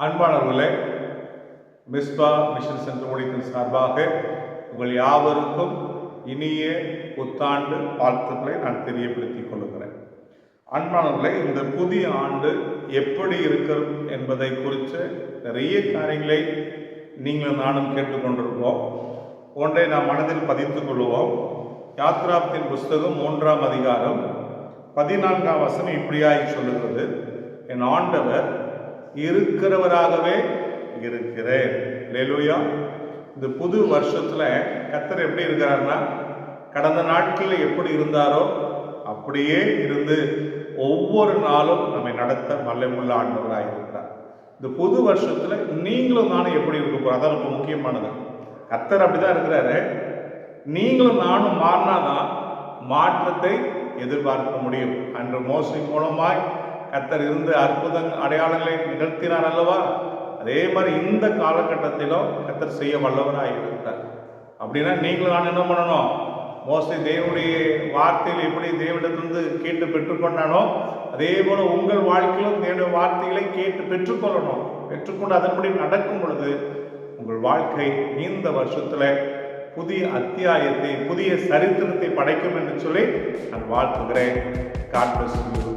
அன்பானவர்களே, Misba mission centre ஊழியத்தின் சார்பாக உங்கள் யாவருக்கும் இனிய புத்தாண்டு வாழ்த்துக்களை நான் தெரியப்படுத்திக் கொள்கிறேன். அன்பானவர்களே, இந்த புதிய ஆண்டு எப்படி இருக்கிறது என்பதை குறித்து நிறைய காரியங்களை நீங்கள் நானும் கேட்டுக்கொண்டிருப்போம். ஒன்றை நாம் மனதில் பதித்துக் கொள்வோம். யாத்ராத்தின் புஸ்தகம் 3ஆம் அதிகாரம் 14ஆம் வசனம் இப்படியாய் சொல்லுகிறது, என் ஆண்டவர் இருக்கிறவராகவே இருக்கிறேன். அல்லேலூயா. இந்த புது வருஷத்துல கர்த்தர் எப்படி இருக்கிறார்னா, கடந்த நாட்களில் எப்படி இருந்தாரோ அப்படியே இருந்து ஒவ்வொரு நாளும் நம்மை நடத்த வல்லமையுள்ள ஆண்டவராக இருக்கிறார். இந்த புது வருஷத்துல நீங்களும் நானும் எப்படி இருக்க போறோம், அதான் ரொம்ப முக்கியமானது. கர்த்தர் அப்படிதான் இருக்கிறாரு. நீங்களும் நானும் மாறினாதான் மாற்றத்தை எதிர்பார்க்க முடியும். அன்று மோசே மூலமாய் கர்த்தர் இருந்து அற்புத அடையாளங்களை நிகழ்த்தினார் அல்லவா? அதே மாதிரி இந்த காலகட்டத்திலும் கர்த்தர் செய்ய வல்லவராக இருக்கிறார். அப்படின்னா நீங்களும் நான் என்ன பண்ணணும்? மோசே தேவனுடைய வார்த்தையில் எப்படி தேவனிடத்திலிருந்து கேட்டு பெற்றுக்கொண்டானோ அதே போல உங்கள் வாழ்க்கையிலும் தேவனுடைய வார்த்தைகளை கேட்டு பெற்றுக்கொள்ளணும். பெற்றுக்கொண்டு அதன்படி நடக்கும் பொழுது உங்கள் வாழ்க்கை இந்த வருஷத்துல புதிய அத்தியாயத்தை, புதிய சரித்திரத்தை படைக்கும் என்று சொல்லி நான் வாழ்த்துகிறேன். God bless you.